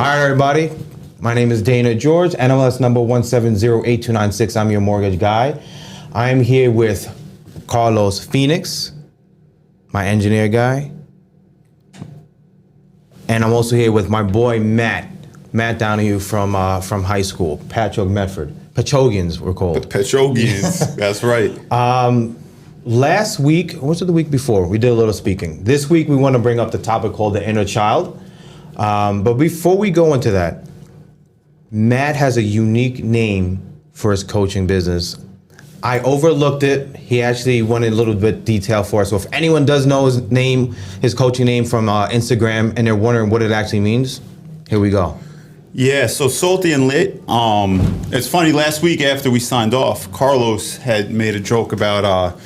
right, everybody. My name is Dana George, NMLS number 1708296. I'm your mortgage guy. I'm here with Carlos Phoenix, my engineer guy. And I'm also here with my boy Matt Donahue from high school, Patchogue Medford. Pachogians, we're called. Pachogians, that's right. Last week, or was it the week before? We did a little speaking. This week, we want to bring up the topic called the inner child. But before we go into that, Matt has a unique name for his coaching business. I overlooked it. He actually went in a little bit detail for us. So if anyone does know his name, his coaching name from Instagram, and they're wondering what it actually means, here we go. Yeah, so Salty and Lit. It's funny, last week after we signed off, Carlos had made a joke about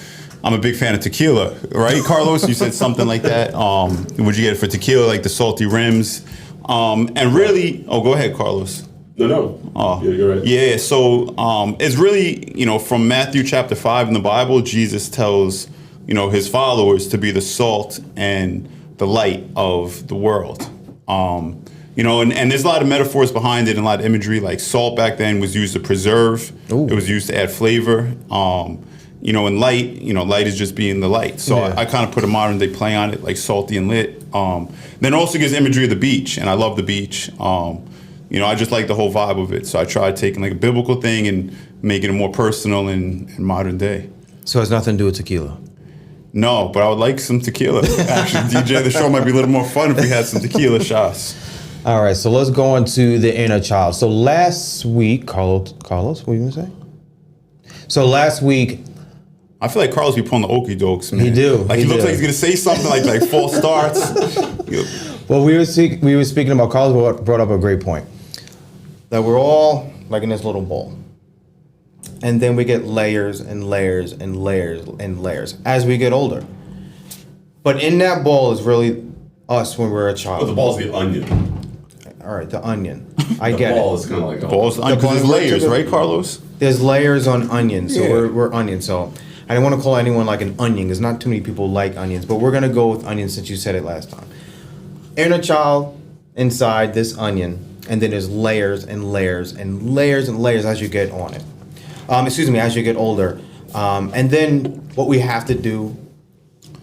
I'm a big fan of tequila, right, Carlos? You said something like that. Would you get it for tequila, like the salty rims? And really, go ahead, Carlos. No. Yeah, you're right. Yeah, so it's really, from Matthew chapter 5 in the Bible, Jesus tells, his followers to be the salt and the light of the world. And there's a lot of metaphors behind it and a lot of imagery. Like salt back then was used to preserve. Ooh. It was used to add flavor. And light, light is just being the light. So yeah. I kind of put a modern day play on it, like Salty and Lit. Then also gives imagery of the beach, and I love the beach. I just like the whole vibe of it. So I tried taking like a biblical thing and making it more personal and modern day. So it has nothing to do with tequila? No, but I would like some tequila. Actually, DJ, the show might be a little more fun if we had some tequila shots. All right, so let's go on to the inner child. So last week, Carlos, what were you going to say? So last week, I feel like Carlos be pulling the okie dokes, man. He do. Like he looks like he's gonna say something like false starts. Well, we were speaking about, Carlos brought up a great point. That we're all like in this little bowl. And then we get layers and layers and layers and layers as we get older. But in that bowl is really us when we're a child. But the ball's the onion. All right, the onion. I get it. The ball is kind of like the ball's the onion. There's layers, right, Carlos? There's layers on onions, so yeah. we're onions. So I don't want to call anyone like an onion because not too many people like onions, but we're gonna go with onions since you said it last time. Inner child inside this onion, and then there's layers and layers and layers and layers as you get on it. As you get older. And then what we have to do,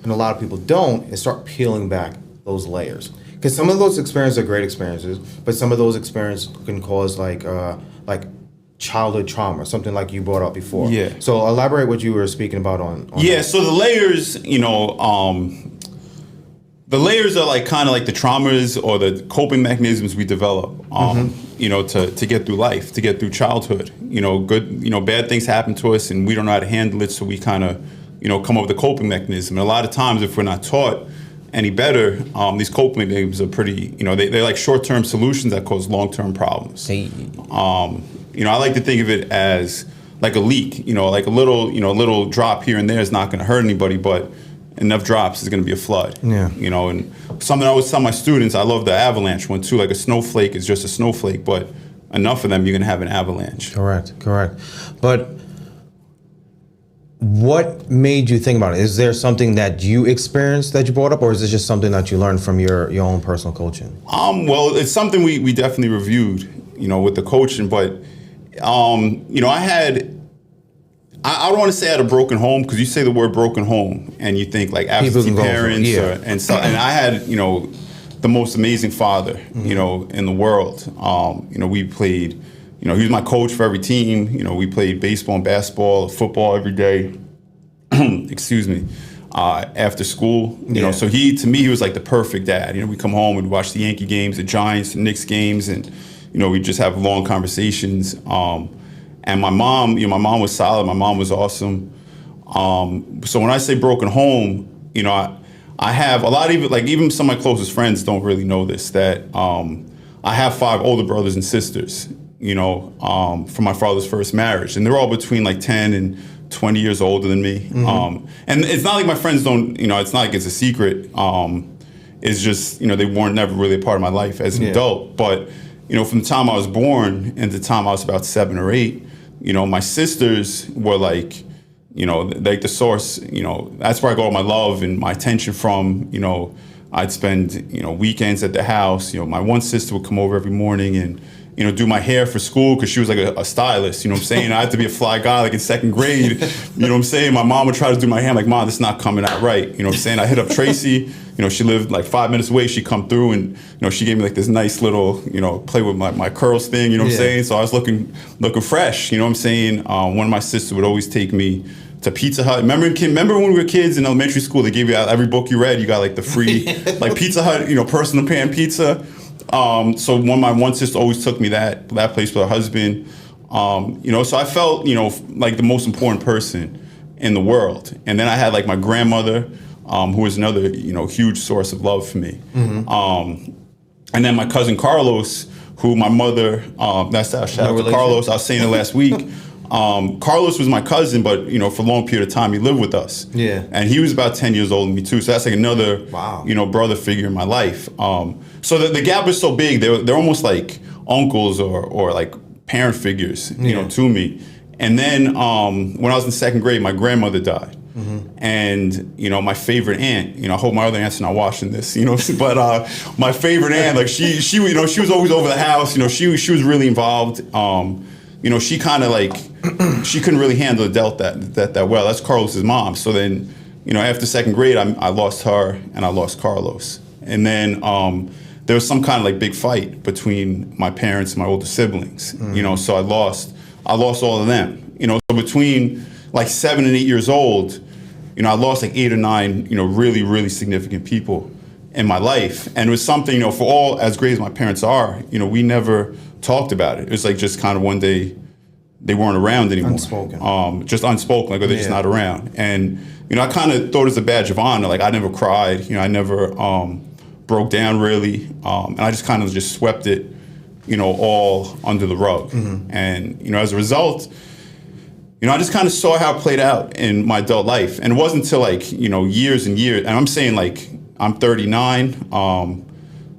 and a lot of people don't, is start peeling back those layers. Because some of those experiences are great experiences, but some of those experiences can cause like childhood trauma, something like you brought up before. Yeah. So elaborate what you were speaking about on yeah, that. So the layers, the layers are like kind of like the traumas or the coping mechanisms we develop, to get through life, to get through childhood. Bad things happen to us and we don't know how to handle it, so we kind of, come up with a coping mechanism. And a lot of times if we're not taught any better, these coping mechanisms are pretty, they're like short-term solutions that cause long-term problems. Hey. I like to think of it as like a leak, like a little drop here and there is not going to hurt anybody, but enough drops is going to be a flood. Yeah. And something I always tell my students, I love the avalanche one too. Like a snowflake is just a snowflake, but enough of them, you're going to have an avalanche. Correct. But what made you think about it? Is there something that you experienced that you brought up, or is this just something that you learned from your own personal coaching? Well, it's something we definitely reviewed, with the coaching, but I don't want to say I had a broken home, because you say the word broken home and you think like absentee parents, yeah. and I had, the most amazing father, in the world. We played, he was my coach for every team. We played baseball and basketball, football every day. Excuse me. After school, so to me, he was like the perfect dad. We come home, we'd watch the Yankee games, the Giants, the Knicks games, and we'd just have long conversations. And my mom was solid. My mom was awesome. So when I say broken home, I have a lot of even some of my closest friends don't really know this, that I have 5 older brothers and sisters, from my father's first marriage. And they're all between like 10 and 20 years older than me. Mm-hmm. And it's not like my friends don't, it's not like it's a secret. It's just, they weren't never really a part of my life as an adult. But, from the time I was born and the time I was about 7 or 8, my sisters were like, like the source, that's where I got all my love and my attention from, I'd spend, weekends at the house. My one sister would come over every morning and, do my hair for school because she was like a stylist, you know what I'm saying? I had to be a fly guy like in second grade, you know what I'm saying? My mom would try to do my hair. I'm like, Mom, this is not coming out right, you know what I'm saying? I hit up Tracy, she lived like 5 minutes away. She come through and, she gave me like this nice little, play with my curls thing, you know what I'm saying? So I was looking fresh, you know what I'm saying? One of my sisters would always take me to Pizza Hut. Remember when we were kids in elementary school, they gave you every book you read, you got like the free, like Pizza Hut, personal pan pizza. So my one sister always took me that place with her husband. So I felt, like the most important person in the world. And then I had like my grandmother, who was another, huge source of love for me. And then my cousin Carlos, who my mother, shout out to Carlos, I was saying it last week. Carlos was my cousin, but for a long period of time he lived with us. Yeah, and he was about 10 years older than me too. So that's like another, brother figure in my life. So the gap is so big. They're almost like uncles or like parent figures, to me. And then when I was in second grade, my grandmother died. And my favorite aunt, I hope my other aunts are not watching this, but my favorite aunt, like she she was always over the house. She was really involved. She kind of like, she couldn't really handle adult that well. That's Carlos's mom. So then, after second grade, I lost her and I lost Carlos. And then there was some kind of like big fight between my parents and my older siblings. So I lost all of them. So between like 7 and 8 years old, I lost like 8 or 9, really, really significant people in my life. And it was something, for all as great as my parents are, we never talked about it. It was like just kind of one day they weren't around anymore. Unspoken. Just unspoken, like, they're just not around. And, I kind of thought it was a badge of honor. Like, I never cried. I never broke down really. And I just kind of just swept it, all under the rug. And, as a result, I just kind of saw how it played out in my adult life. And it wasn't until like, years and years. And I'm saying like, I'm 39.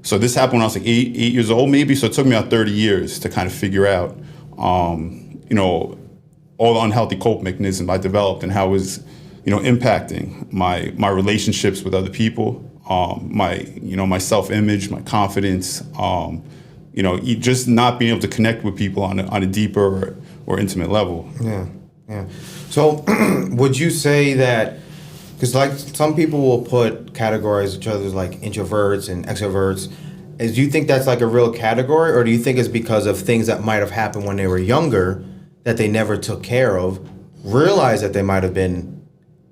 So this happened when I was like 8 years old maybe. So it took me about 30 years to kind of figure out, all the unhealthy coping mechanisms I developed and how it was, impacting my relationships with other people, my self-image, my confidence, just not being able to connect with people on a deeper or intimate level. Yeah. So would you say that, because like some people will categorize each other as like introverts and extroverts, do you think that's like a real category, or do you think it's because of things that might have happened when they were younger that they never took care of, realized that they might have been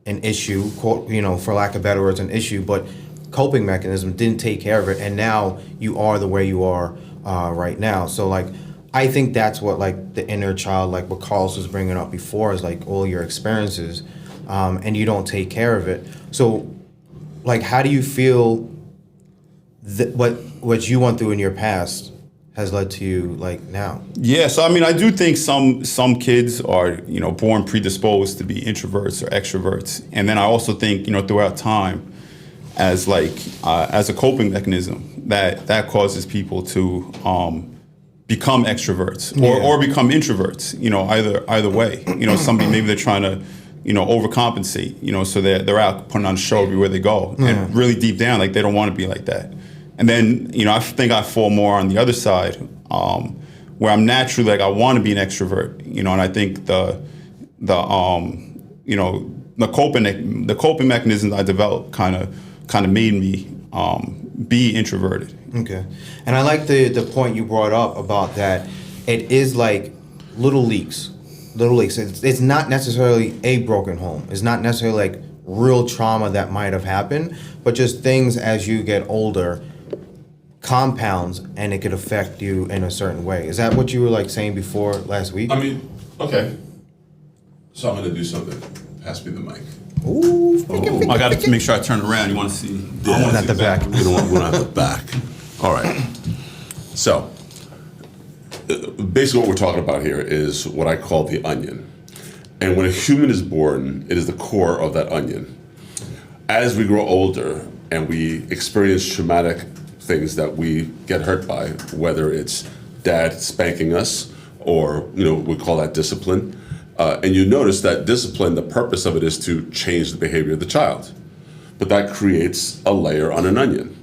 an issue, for lack of better words, an issue, but coping mechanism, didn't take care of it, and now you are the way you are right now. So like, I think that's what like the inner child, like what Carlos was bringing up before, is like all your experiences, and you don't take care of it. So like, how do you feel that what you went through in your past has led to you like now? Yeah, so I mean, I do think some kids are, born predisposed to be introverts or extroverts. And then I also think, throughout time, as like as a coping mechanism, that causes people to become extroverts or become introverts, either way. Somebody, maybe they're trying to, overcompensate, so they're out putting on a show everywhere they go. And really deep down, like, they don't want to be like that. And then, I think I fall more on the other side, where I'm naturally like, I want to be an extrovert, and I think the coping mechanisms I developed kind of made me be introverted. Okay. And I like the point you brought up about that. It is like little leaks. It's not necessarily a broken home. It's not necessarily like real trauma that might have happened, but just things as you get older compounds, and it could affect you in a certain way. Is that what you were like saying before last week? I mean, okay. So I'm going to do something. Pass me the mic. Ooh. I got to make sure I turn around. You want to see? Yeah, I want at the back. We don't have the back. All right. So basically what we're talking about here is what I call the onion. And when a human is born, it is the core of that onion. As we grow older and we experience traumatic things that we get hurt by, whether it's dad spanking us or, we call that discipline. And you notice that discipline, the purpose of it is to change the behavior of the child. but that creates a layer on an onion.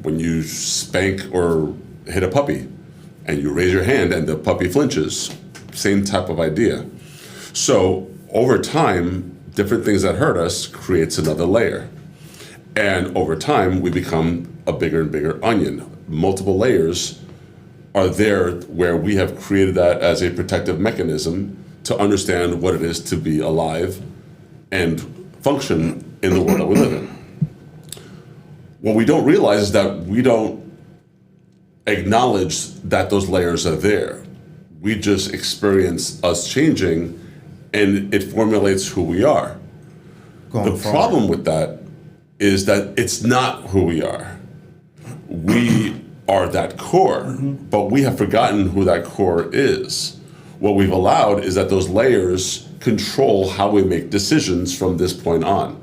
When you spank or hit a puppy and you raise your hand and the puppy flinches, same type of idea. So over time, different things that hurt us creates another layer. And over time, we become a bigger and bigger onion. Multiple layers are there where we have created that as a protective mechanism to understand what it is to be alive and function in the world that we live in. What we don't realize is that we don't acknowledge that those layers are there. We just experience us changing, and it formulates who we are. The problem with that is that it's not who we are. We are that core, but we have forgotten who that core is. What we've allowed is that those layers control how we make decisions from this point on.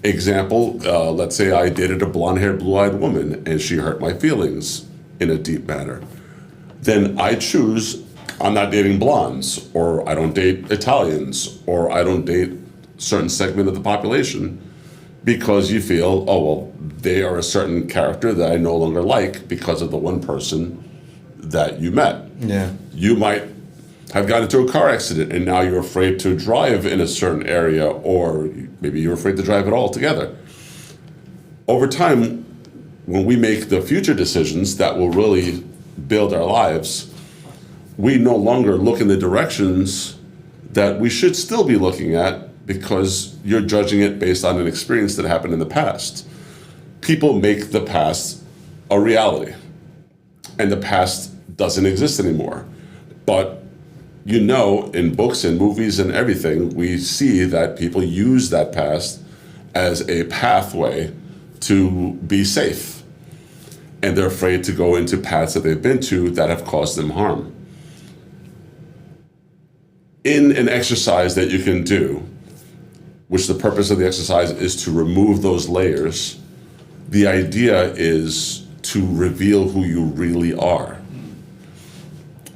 Example, let's say I dated a blonde-haired, blue-eyed woman and she hurt my feelings in a deep manner. Then I choose, I'm not dating blondes, or I don't date Italians, or I don't date a certain segment of the population because you feel, oh, well, they are a certain character that I no longer like because of the one person that you met. Yeah. You might have gotten into a car accident and now you're afraid to drive in a certain area, or maybe you're afraid to drive at all together. Over time, when we make the future decisions that will really build our lives, we no longer look in the directions that we should still be looking at because you're judging it based on an experience that happened in the past. People make the past a reality, and the past doesn't exist anymore. But you know, in books and movies and everything, we see that people use that past as a pathway to be safe. And they're afraid to go into paths that they've been to that have caused them harm. In an exercise that you can do, which the purpose of the exercise is to remove those layers, the idea is to reveal who you really are.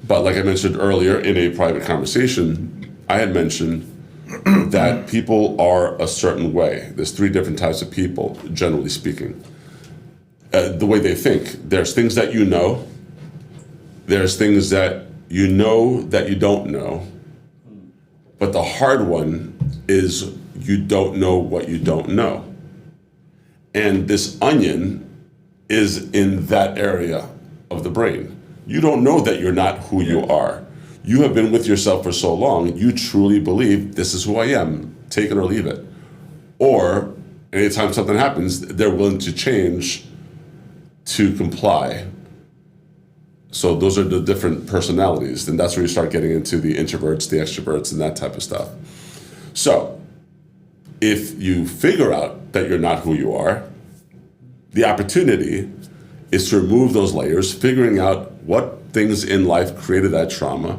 But like I mentioned earlier in a private conversation, I had mentioned that people are a certain way. There's 3 different types of people, generally speaking. The way they think. There's things that you know. There's things that you know that you don't know. But the hard one is you don't know what you don't know. And this onion is in that area of the brain. You don't know that you're not who you are. You have been with yourself for so long, you truly believe this is who I am, take it or leave it. Or anytime something happens, they're willing to change to comply. So those are the different personalities. And that's where you start getting into the introverts, the extroverts, and that type of stuff. So if you figure out that you're not who you are, the opportunity is to remove those layers, figuring out what things in life created that trauma.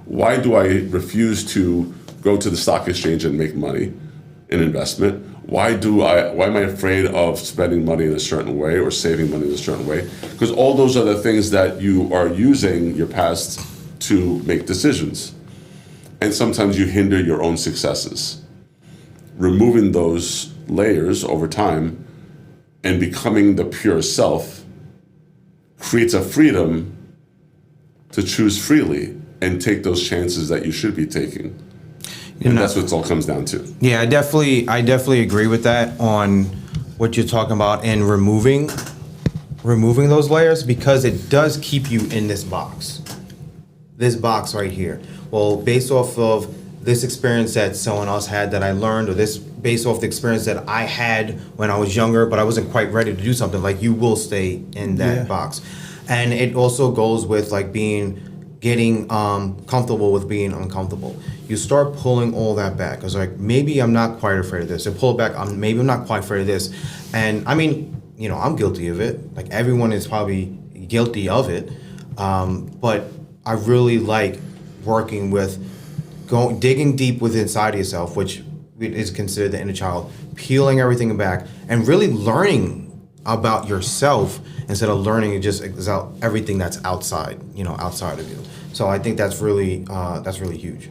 Why do I refuse to go to the stock exchange and make money in investment? Why am I afraid of spending money in a certain way or saving money in a certain way? Because all those are the things that you are using your past to make decisions. And sometimes you hinder your own successes. Removing those layers over time and becoming the pure self creates a freedom to choose freely and take those chances that you should be taking. And that's what it all comes down to. Yeah, I definitely agree with that on what you're talking about and removing those layers, because it does keep you in this box right here. Well, based off of this experience that someone else had that I learned, or this based off the experience that I had when I was younger, but I wasn't quite ready to do something, like you will stay in that box. And it also goes with like getting comfortable with being uncomfortable. You start pulling all that back. It's like, maybe I'm not quite afraid of this. And pull it back, maybe I'm not quite afraid of this. And I mean, you know, I'm guilty of it. Like everyone is probably guilty of it. But I really like working with digging deep within inside of yourself, which is considered the inner child, peeling everything back and really learning about yourself instead of learning just everything that's outside of you. So I think that's really huge.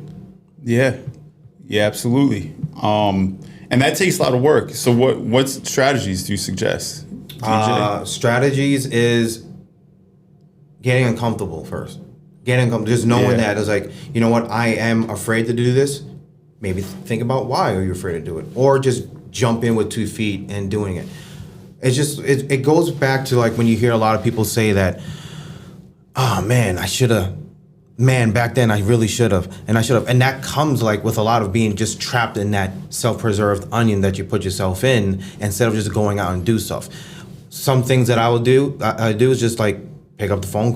Yeah, absolutely. And And that takes a lot of work. So what strategies do you suggest, TJ? Strategies is getting uncomfortable first. Getting uncomfortable, just knowing that it's like, you know what, I am afraid to do this. Maybe think about why are you afraid to do it, or just jump in with 2 feet and doing it. It's just it goes back to like when you hear a lot of people say that, oh man, I should have. Man, back then I really should have, and that comes like with a lot of being just trapped in that self-preserved onion that you put yourself in instead of just going out and do stuff. Some things that I do is just like pick up the phone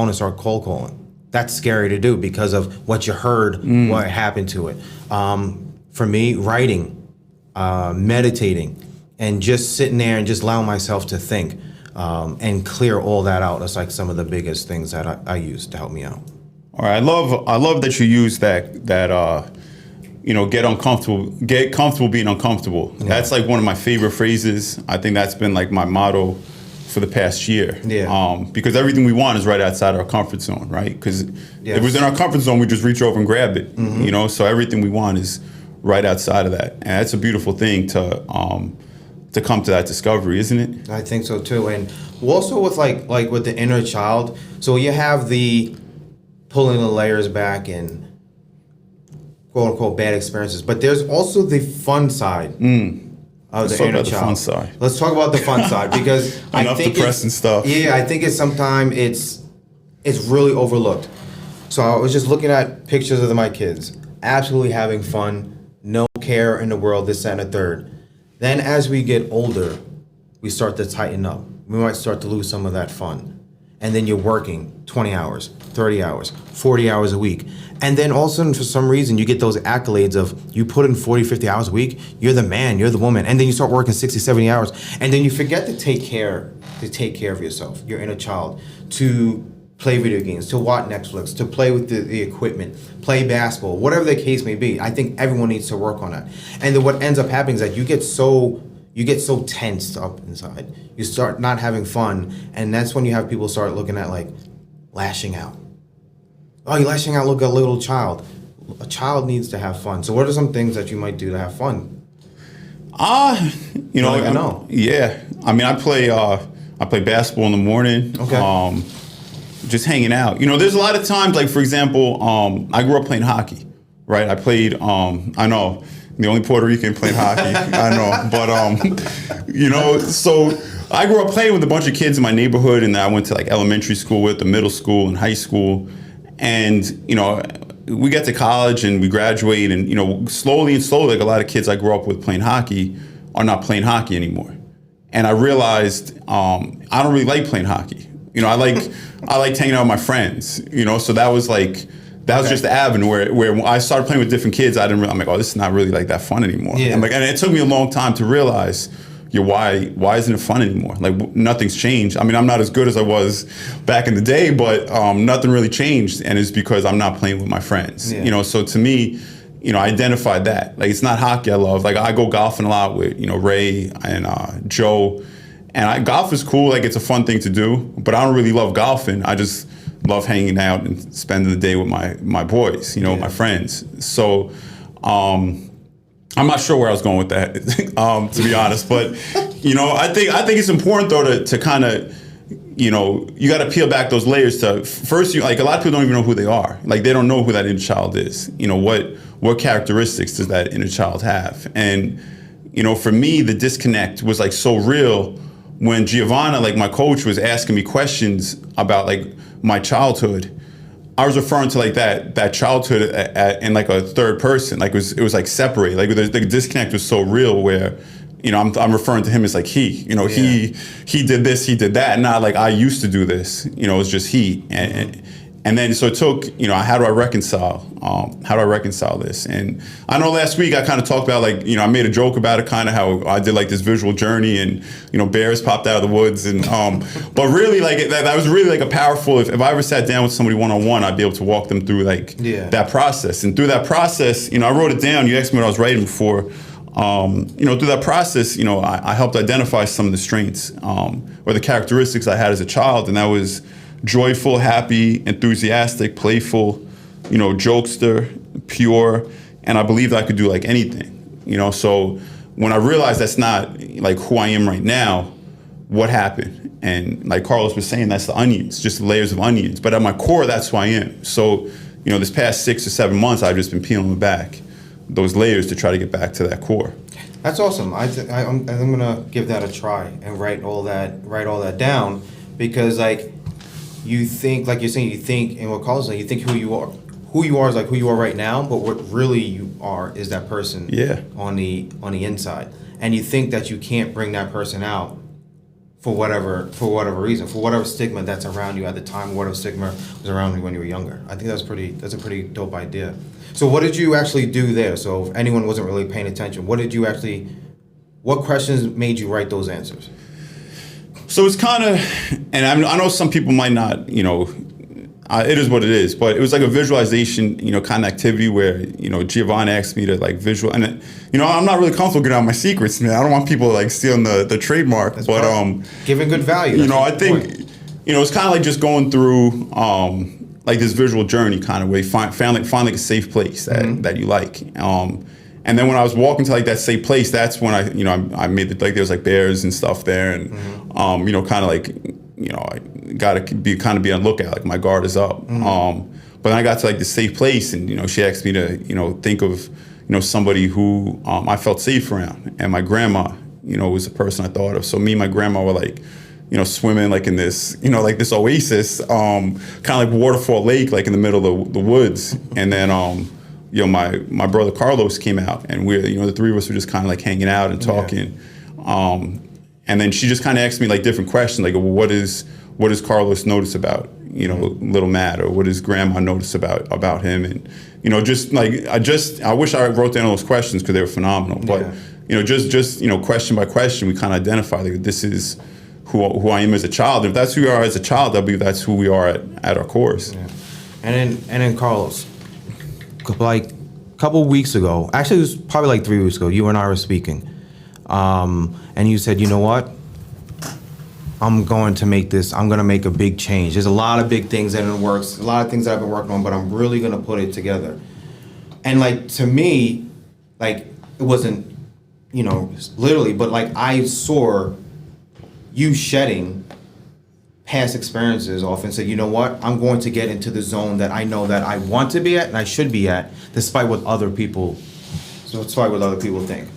and start cold calling. That's scary to do because of what you heard, what happened to it. For me, writing, meditating, and just sitting there and just allowing myself to think. And clear all that out. That's like some of the biggest things that I use to help me out. All right, I love that you use that get comfortable being uncomfortable. Yeah. That's like one of my favorite phrases. I think that's been like my motto for the past year. Yeah. Because everything we want is right outside our comfort zone, right? Because if it was in our comfort zone, we just reach over and grab it. Mm-hmm. So everything we want is right outside of that, and that's a beautiful thing to come to that discovery, isn't it? I think so too. And also with like with the inner child, so you have the pulling the layers back and quote unquote bad experiences, but there's also the fun side of the inner child. The fun side. Let's talk about the fun side, because I think depressing stuff. Yeah, I think sometimes it's really overlooked. So I was just looking at pictures of my kids, absolutely having fun, no care in the world, this, that, and a third. Then as we get older, we start to tighten up. We might start to lose some of that fun. And then you're working 20 hours, 30 hours, 40 hours a week. And then all of a sudden, for some reason, you get those accolades of you put in 40, 50 hours a week, you're the man, you're the woman. And then you start working 60, 70 hours. And then you forget to take care of yourself, your inner child, to play video games, to watch Netflix, to play with the equipment, play basketball, whatever the case may be. I think everyone needs to work on that. And then what ends up happening is that you get so tensed up inside. You start not having fun, and that's when you have people start looking at like lashing out. Oh, you're lashing out, look at a little child. A child needs to have fun. So what are some things that you might do to have fun? know. Yeah. I mean, I play basketball in the morning. Okay. Just hanging out. There's a lot of times, like, for example, I grew up playing hockey, right? I played, I know, the only Puerto Rican playing hockey, I know. But, so I grew up playing with a bunch of kids in my neighborhood, and I went to, like, elementary school with, the middle school and high school. And, we get to college and we graduate, and, slowly, like a lot of kids I grew up with playing hockey are not playing hockey anymore. And I realized I don't really like playing hockey. I liked hanging out with my friends, so that was just the avenue where I started playing with different kids. I'm like, oh, this is not really like that fun anymore. Yeah. I'm like, and it took me a long time to realize, why isn't it fun anymore? Like, nothing's changed. I mean, I'm not as good as I was back in the day, but nothing really changed, and it's because I'm not playing with my friends. Yeah. So to me, I identified that. Like, it's not hockey I love. Like, I go golfing a lot with, Ray and Joe. And golf is cool, like it's a fun thing to do, but I don't really love golfing. I just love hanging out and spending the day with my boys, my friends. So I'm not sure where I was going with that, to be honest. But I think it's important though to kind of, you got to peel back those layers to first. A lot of people don't even know who they are. Like, they don't know who that inner child is. What characteristics does that inner child have? And for me, the disconnect was like so real. When Giovanna, like my coach, was asking me questions about like my childhood, I was referring to like that childhood in like a third person. Like it was like separate. Like the disconnect was so real where, I'm referring to him as like he. He did this, he did that, and not like I used to do this. It's just he. And then so it took, how do I reconcile this? And I know last week I kind of talked about like, I made a joke about it, kind of how I did like this visual journey and, bears popped out of the woods. And, but really like that was really like a powerful, if I ever sat down with somebody one-on-one, I'd be able to walk them through like that process. And through that process, I wrote it down. You asked me what I was writing before. Through that process, I helped identify some of the strengths or the characteristics I had as a child. And that was joyful, happy, enthusiastic, playful, jokester, pure, and I believed I could do like anything, you know. So when I realized that's not like who I am right now, what happened? And like Carlos was saying, that's the onions, just layers of onions. But at my core, that's who I am. So, you know, this past 6 or 7 months, I've just been peeling back those layers to try to get back to that core. That's awesome. I'm gonna give that a try and write all that down, because like you think, like you're saying, you think, and what Carlos said, you think who you are is like who you are right now, but what really you are is that person on the inside, and you think that you can't bring that person out for whatever reason, for whatever stigma that's around you at the time, whatever stigma was around you when you were younger. I think that's a pretty dope idea. So what did you actually do there? So if anyone wasn't really paying attention, what questions made you write those answers? So it's kind of, and I know some people might not, you know, it is what it is, but it was like a visualization, you know, kind of activity where, you know, Giovanni asked me to like visual, and you know, I'm not really comfortable getting out my secrets, man. I don't want people like stealing the trademark, That's but giving good value. You know, I think, you know, it's kind of like just going through like this visual journey kind of where you find like a safe place that you like. And then when I was walking to like that safe place, that's when I made like there was like bears and stuff there, and you know, kind of like, you know, I gotta be on the lookout, like my guard is up. But then I got to like this safe place, and you know, she asked me to, you know, think of, you know, somebody who I felt safe around, and my grandma, you know, was the person I thought of. So me and my grandma were like, you know, swimming like in this, you know, like this oasis, kind of like Waterfall Lake, like in the middle of the woods. And then, you know, my brother Carlos came out, and you know, the three of us were just kind of like hanging out and talking. Yeah. And then she just kind of asked me like different questions, like, well, what does Carlos notice about, you know, little Matt, or what does Grandma notice about him? And, you know, just like, I wish I wrote down all those questions because they were phenomenal. But, you know, just, you know, question by question, we kind of identify like, this is who I am as a child. And if that's who we are as a child, I believe that's who we are at our cores. Yeah. And then Carlos, like a couple weeks ago, actually it was probably like 3 weeks ago, you and I were speaking, and you said, you know what, I'm going to make a big change. There's a lot of big things that are in the works, a lot of things that I've been working on, but I'm really going to put it together. And like, to me, like, it wasn't, you know, literally, but like I saw you shedding past experiences off and said, you know what, I'm going to get into the zone that I know that I want to be at and I should be at, despite what other people think.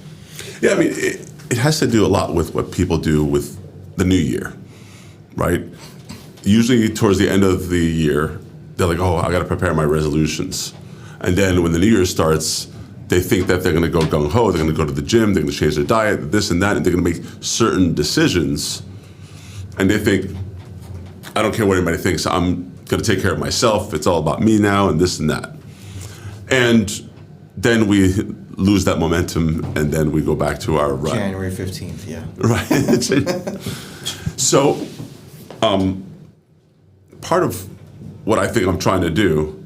Yeah, I mean, it has to do a lot with what people do with the new year, right? Usually towards the end of the year, they're like, oh, I got to prepare my resolutions. And then when the new year starts, they think that they're going to go gung-ho, they're going to go to the gym, they're going to change their diet, this and that, and they're going to make certain decisions. And they think, I don't care what anybody thinks, I'm going to take care of myself, it's all about me now, and this and that. And then we lose that momentum, and then we go back to our run. January 15th, yeah. Right. So, part of what I think I'm trying to do.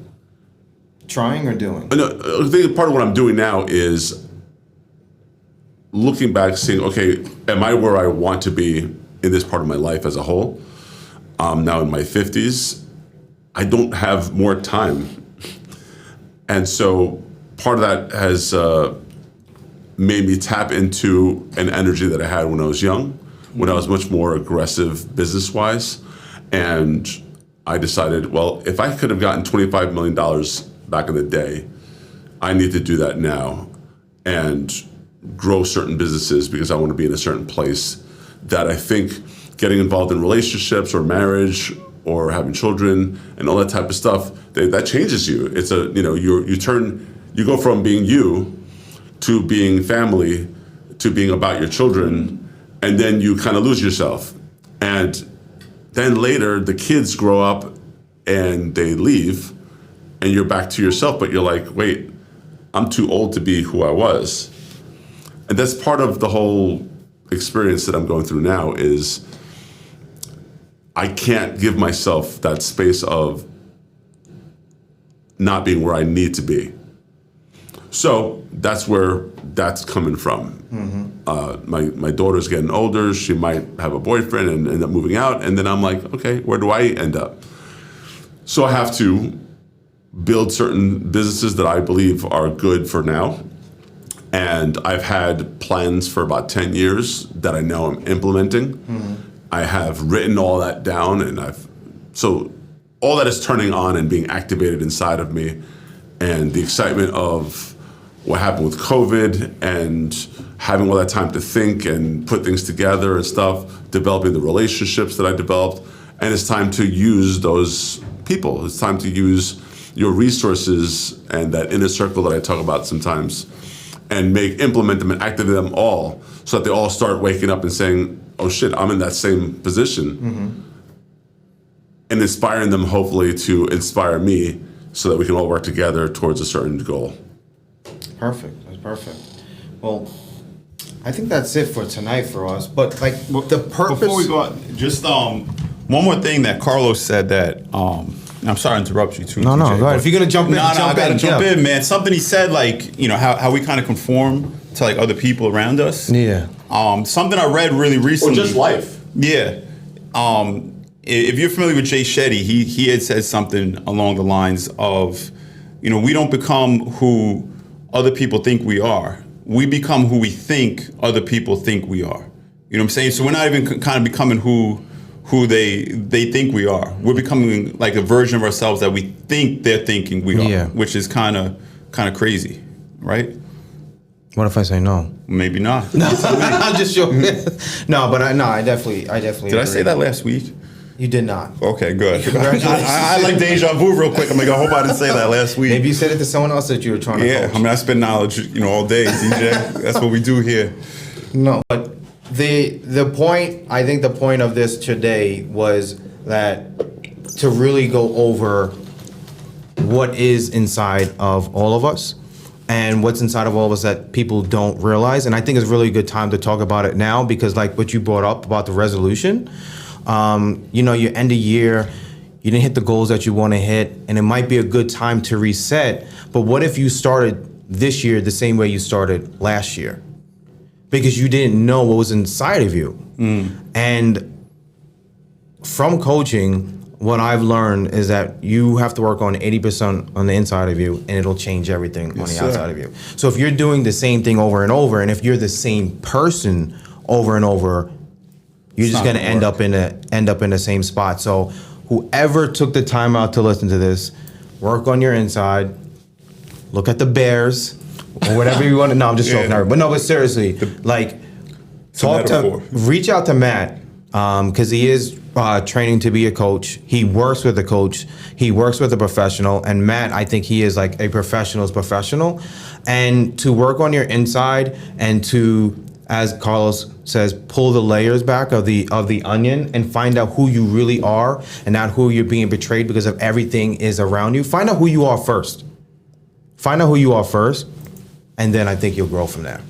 Trying or doing? No, I think part of what I'm doing now is looking back, seeing, okay, am I where I want to be in this part of my life as a whole? Now in my 50s, I don't have more time. And so part of that has made me tap into an energy that I had when I was young, when I was much more aggressive business-wise. And I decided, well, if I could have gotten $25 million back in the day, I need to do that now and grow certain businesses because I want to be in a certain place that I think getting involved in relationships or marriage or having children and all that type of stuff, that changes you. It's a, you know, you go from being you to being family to being about your children, and then you kind of lose yourself. And then later the kids grow up and they leave and you're back to yourself, but you're like, wait, I'm too old to be who I was. And that's part of the whole experience that I'm going through now is I can't give myself that space of not being where I need to be. So that's where that's coming from. Mm-hmm. My daughter's getting older. She might have a boyfriend and end up moving out. And then I'm like, okay, where do I end up? So I have to build certain businesses that I believe are good for now And I've had plans for about 10 years that I know I'm implementing. I have written all that down, and so all that is turning on and being activated inside of me, and the excitement of what happened with COVID and having all that time to think and put things together and stuff, developing the relationships that I developed. And it's time to use those people. It's time to use your resources and that inner circle that I talk about sometimes, and implement them and activate them all, so that they all start waking up and saying, oh shit, I'm in that same position. And inspiring them, hopefully, to inspire me, so that we can all work together towards a certain goal. Perfect. That's perfect. Well, I think that's it for tonight for us. But like the purpose. Before we go on, just one more thing that Carlos said that I'm sorry to interrupt you too. No, TJ, go ahead. If you're gonna jump in, I gotta jump yeah. in, man. Something he said, like, you know, how we kind of conform to like other people around us. Yeah. Something I read really Or recently. just life. Yeah. If you're familiar with Jay Shetty, he had said something along the lines of, you know, we don't become who other people think we are. We become who we think other people think we are. You know what I'm saying? So we're not even kind of becoming who they think we are. We're becoming like a version of ourselves that we think they're thinking we are, Yeah. which is kind of crazy, right? What if I say no? Maybe not. I'm just joking. No, but I definitely. Did I say that last week? You did not. Okay, good. Congratulations. I like deja vu real quick. I'm like, I hope I didn't say that last week. Maybe you said it to someone else that you were trying to Yeah, coach. I mean, I spend knowledge, you know, all day, DJ. That's what we do here. No, but the point, I think the point of this today was that to really go over what is inside of all of us and what's inside of all of us that people don't realize. And I think it's really a good time to talk about it now, because like what you brought up about the resolution, you know, you end the year, you didn't hit the goals that you want to hit, and it might be a good time to reset. But what if you started this year the same way you started last year? Because you didn't know what was inside of you. And from coaching, what I've learned is that you have to work on 80% on the inside of you, and it'll change everything on the sir. outside of you. So if you're doing the same thing over and over, and if you're the same person over and over, you're It's just not gonna gonna end up in the same spot. So whoever took the time out to listen to this, work on your inside, look at the Bears, or whatever you want to. No, I'm just joking. Yeah. But no, but seriously, like, a metaphor. reach out to Matt, because he is training to be a coach. He works with a coach. He works with a professional. And Matt, I think he is like a professional's professional. And to work on your inside and to, as Carlos says, pull the layers back of the onion and find out who you really are and not who you're being betrayed because of everything is around you. Find out who you are first. Find out who you are first, and then I think you'll grow from there.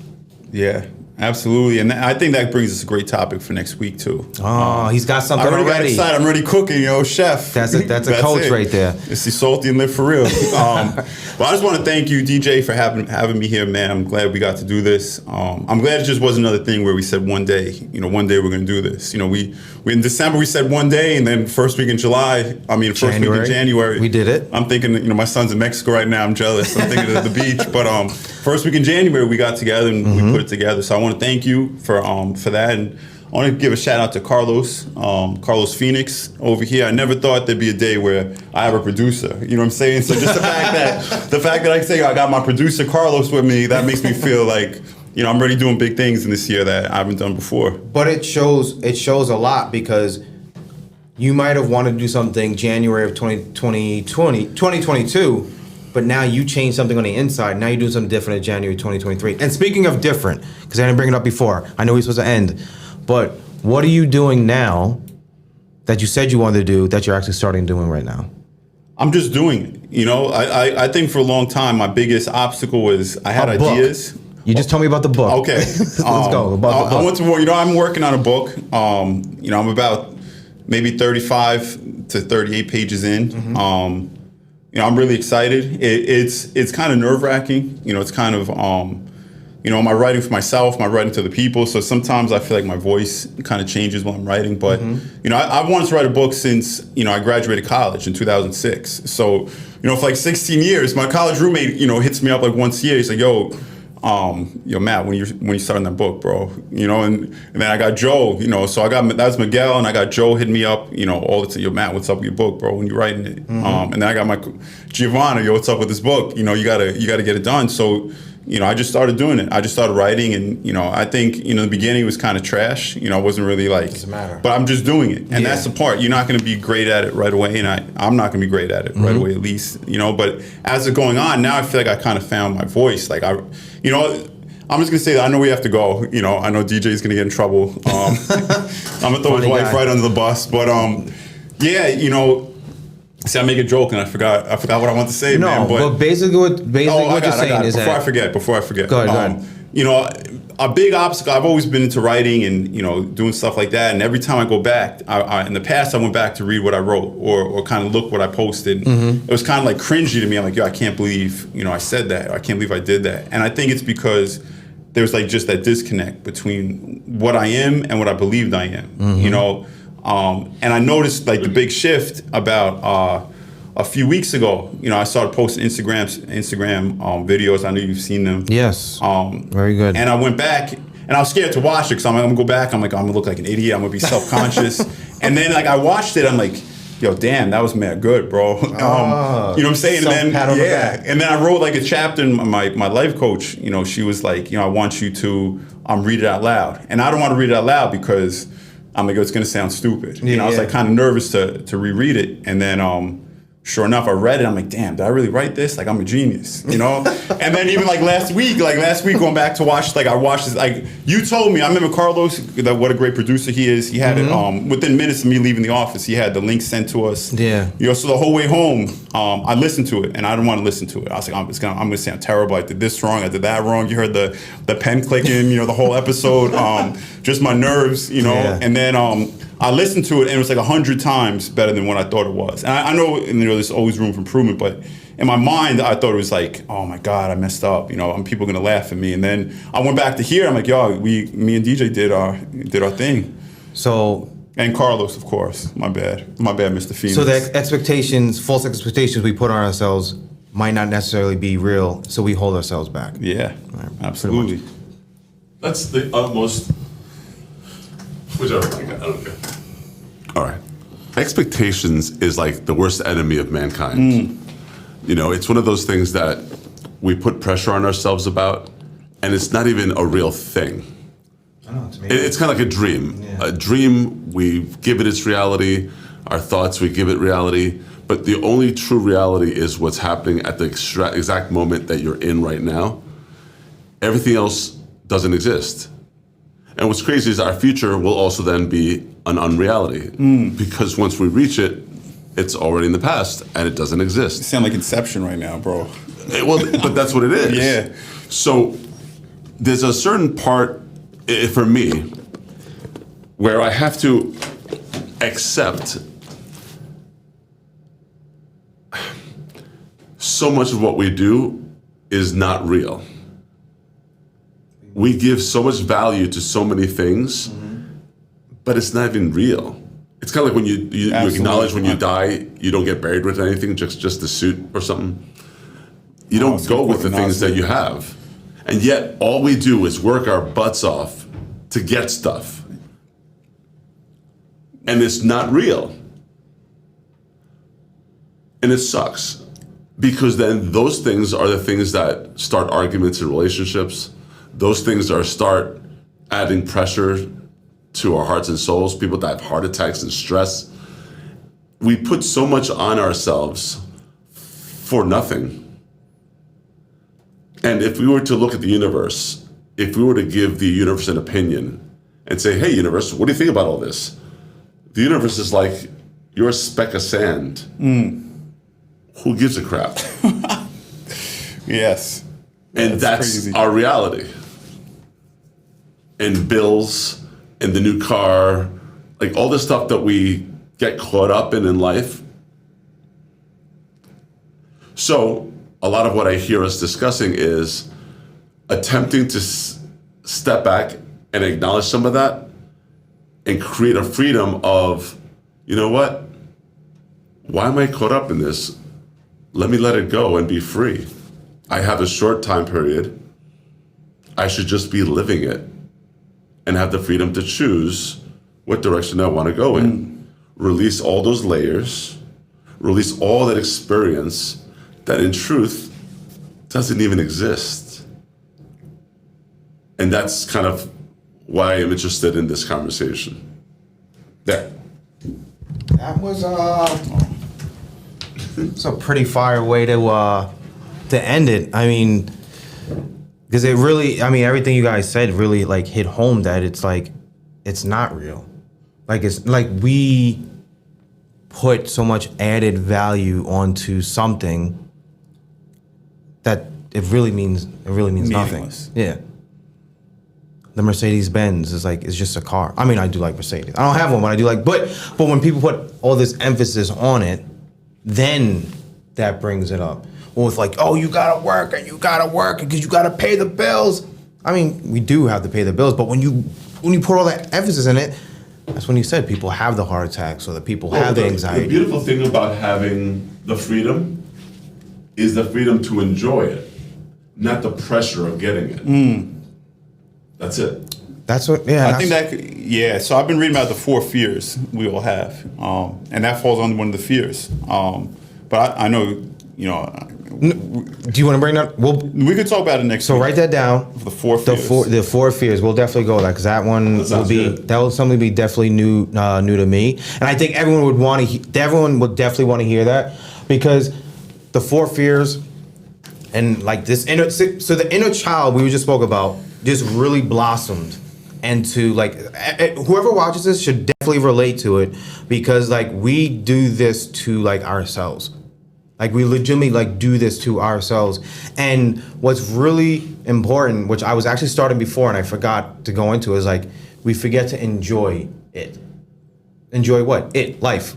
Yeah, absolutely. And I think that brings us a great topic for next week, too. Oh, he's got I something already got already. excited. I'm already cooking, chef. That's a coach it. right there. It's the salty and live for real. Well, I just want to thank you, DJ, for having me here, man. I'm glad we got to do this. I'm glad it just wasn't another thing where we said one day we're going to do this. You know, we in December we said one day, and then first week in first week in January, we did it. I'm thinking, my son's in Mexico right now. I'm jealous. I'm thinking of the beach. But first week in January we got together and we put it together. So I want to thank you for that. And I want to give a shout out to Carlos Phoenix over here. I never thought there'd be a day where I have a producer. You know what I'm saying? So just the fact that I can say I got my producer Carlos with me, that makes me feel like, I'm already doing big things in this year that I haven't done before. But it shows a lot, because you might have wanted to do something January of 2022, but now you changed something on the inside. Now you're doing something different in January 2023. And speaking of different, because I didn't bring it up before, I know we're supposed to end, but what are you doing now that you said you wanted to do that you're actually starting doing right now? I'm just doing it. I think for a long time my biggest obstacle was I had A book. ideas. You just told me about the book. Okay. Let's go. About the book. I went to war. I'm working on a book. I'm about maybe 35 to 38 pages in. I'm really excited. It's kind of nerve-wracking. It's kind of, am I writing for myself? Am I writing to the people? So sometimes I feel like my voice kind of changes when I'm writing. But, I wanted to write a book since, I graduated college in 2006. So, for like 16 years, my college roommate, hits me up like once a year. He's like, yo, Matt, when you starting that book, bro, and then I got Joe, so that's Miguel, and I got Joe hitting me up, all the time. Yo, Matt, what's up with your book, bro? When you writing it, and then I got my Giovanna, yo, what's up with this book? You gotta get it done. So, I just started doing it. I just started writing, and I think the beginning was kind of trash. I wasn't really like, Doesn't matter. but I'm just doing it, and Yeah. that's the part. You're not going to be great at it right away, and I'm not going to be great at it right away, at least. But as it's going on, now I feel like I kind of found my voice. Like I'm just gonna say that I know we have to go. I know DJ's gonna get in trouble. I'm gonna throw his Funny wife guy. right under the bus, but See, I make a joke and I forgot what I want to say, man. But basically what you're saying is Before that I forget. Go ahead. A big obstacle. I've always been into writing and doing stuff like that. And every time I go back, in the past I went back to read what I wrote or kind of look what I posted. Mm-hmm. It was kind of like cringy to me. I'm like, yo, I can't believe I said that. Or I can't believe I did that. And I think it's because there's like just that disconnect between what I am and what I believed I am. Mm-hmm. And I noticed like the big shift about a few weeks ago. I started posting Instagram videos. I know you've seen them. yes, very good. And I went back and I was scared to watch it because I'm gonna go back. I'm gonna look like an idiot. I'm gonna be self-conscious. And then like I watched it. I'm like, yo, damn, that was mad good, bro. You know what I'm saying? Self-pat on the back. And then I wrote like a chapter. And my life coach, she was like, I want you to read it out loud. And I don't want to read it out loud because I'm like, it's gonna sound stupid. I was like kind of nervous to reread it. And then sure enough, I read it. I'm like, damn, did I really write this? Like, I'm a genius, And then even like last week, going back to watch, like I watched this. Like you told me, I remember Carlos, what a great producer he is. He had it within minutes of me leaving the office. He had the link sent to us. Yeah. So the whole way home, I listened to it, and I didn't want to listen to it. I was like, I'm gonna sound terrible. I did this wrong. I did that wrong. You heard the pen clicking. The whole episode. Just my nerves. Yeah. And then I listened to it and it was like 100 times better than what I thought it was. And I know there's always room for improvement, but in my mind I thought it was like, oh my God, I messed up. And people are gonna laugh at me. And then I went back to here. I'm like, yo, me and DJ did our thing. So And Carlos, of course. My bad, Mr. Phoenix. So the false expectations we put on ourselves might not necessarily be real, so we hold ourselves back. Yeah, absolutely. That's the utmost. Whichever. I don't care. All right. Expectations is like the worst enemy of mankind. It's one of those things that we put pressure on ourselves about, and it's not even a real thing. I know, It's kind of like a dream. Yeah. A dream, we give it its reality. Our thoughts, we give it reality. But the only true reality is what's happening at the exact moment that you're in right now. Everything else doesn't exist. And what's crazy is our future will also then be an unreality. Because once we reach it, it's already in the past and it doesn't You exist. sound like Inception right now, bro. But that's what it is. Yeah. So there's a certain part for me where I have to accept so much of what we do is not real. We give so much value to so many things, but it's not even real. It's kind of like when you acknowledge when you die, you don't get buried with anything, just the suit or something. You don't go with the things that you have. And yet all we do is work our butts off to get stuff. And it's not real. And it sucks. Because then those things are the things that start arguments in relationships. Those things start adding pressure to our hearts and souls. People that have heart attacks and stress. We put so much on ourselves for nothing. And if we were to look at the universe, if we were to give the universe an opinion and say, hey, universe, what do you think about all this? The universe is like, you're a speck of sand. Who gives a crap? Yes. And that's crazy. our reality. And bills, and the new car, like all the stuff that we get caught up in life. So a lot of what I hear us discussing is attempting to step back and acknowledge some of that and create a freedom of, you know what? Why am I caught up in this? Let me let it go and be free. I have a short time period. I should just be living it and have the freedom to choose what direction I want to go in. Release all those layers, release all that experience that in truth doesn't even exist. And that's kind of why I'm interested in this conversation. There. That was it's a pretty fire way to end it. I mean, because it really, I mean, everything you guys said really like hit home that it's like it's not real. Like it's like we put so much added value onto something that it really means nothing. Meaningless. Yeah. The Mercedes Benz is like, it's just a car. I mean, I do like Mercedes. I don't have one, but I do like, but when people put all this emphasis on it, then that brings it up. Or it's like, oh, you gotta work because you gotta pay the bills. I mean, we do have to pay the bills, but when you put all that emphasis in it, that's when you said people have the heart attacks or the people have the anxiety. The beautiful thing about having the freedom is the freedom to enjoy it, not the pressure of getting it. That's it. That's what, yeah. I think that, yeah. So I've been reading about the 4 fears we all have, and that falls under one of the fears. But I know, you know, do you want to bring that? we could talk about it next. So week. write that down. The 4 fears. The four fears. We'll definitely go with that because that one will something be definitely new to me, and I think everyone would want to. Everyone would definitely want to hear that because the 4 fears and like this inner. So the inner child we just spoke about just really blossomed into like whoever watches this should definitely relate to it because like we do this to like ourselves. Like we legitimately like do this to ourselves. And what's really important, which I was actually starting before and I forgot to go into, is like we forget to enjoy it. Enjoy what? Life.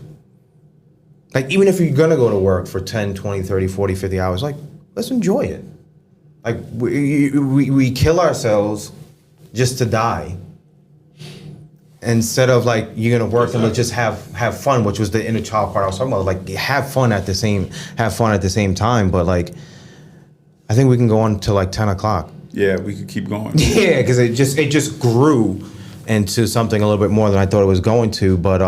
Like even if you're gonna go to work for 10, 20, 30, 40, 50 hours, like let's enjoy it. Like we kill ourselves just to die. Instead of like you're gonna work and let's just have fun, which was the inner child part I was talking about. Like have fun at the same time. But like I think we can go on to like 10 o'clock. Yeah, we could keep going. Yeah, because it just grew into something a little bit more than I thought it was going to. But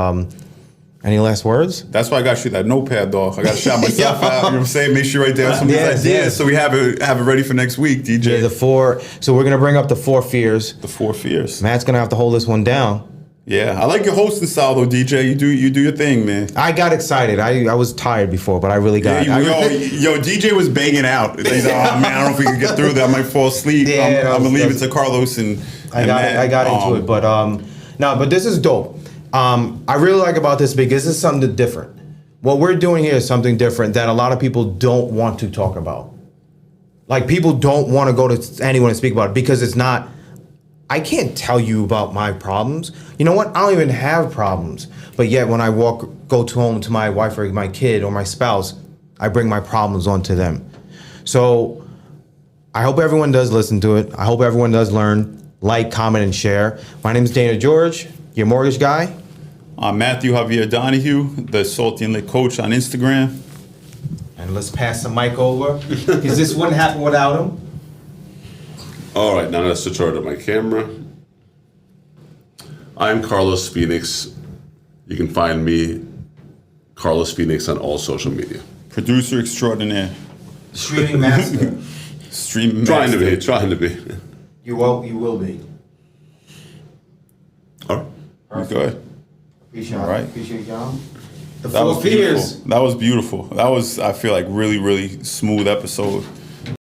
any last words? That's why I got to shoot that notepad, dog. I got to shout myself out. You know what I'm saying? Make sure you write down some of these Yes, ideas yes. so we have it ready for next week, DJ. Yeah, the 4. So we're gonna bring up the 4 fears. The 4 fears. Matt's gonna have to hold this one down. Yeah, I like your hosting style though, DJ. You do your thing, man. I got excited. I was tired before, but I really got. Yo, DJ was banging out. He's like, oh man, I don't know if we can get through that. I might fall asleep. Yeah, I'm gonna leave it to Carlos and Matt. I got into it, but no, but this is dope. I really like about this because this is something different. What we're doing here is something different that a lot of people don't want to talk about. Like people don't want to go to anyone and speak about it because it's not. I can't tell you about my problems. You know what? I don't even have problems. But yet when I go home to my wife or my kid or my spouse, I bring my problems onto them. So I hope everyone does listen to it. I hope everyone does learn, like, comment, and share. My name is Dana George, your mortgage guy. I'm Matthew Javier Donahue, the Salty and Lit Coach on Instagram. And let's pass the mic over, because this wouldn't happen without him. All right, now let's switch over to my camera. I'm Carlos Phoenix. You can find me, Carlos Phoenix, on all social media. Producer extraordinaire. Streaming master. Streaming Trying master. to be. You will be. All right. Go ahead. Appreciate All right. Appreciate y'all. The That was 4 fears. beautiful. That was beautiful. That was, I feel like, really, really smooth episode.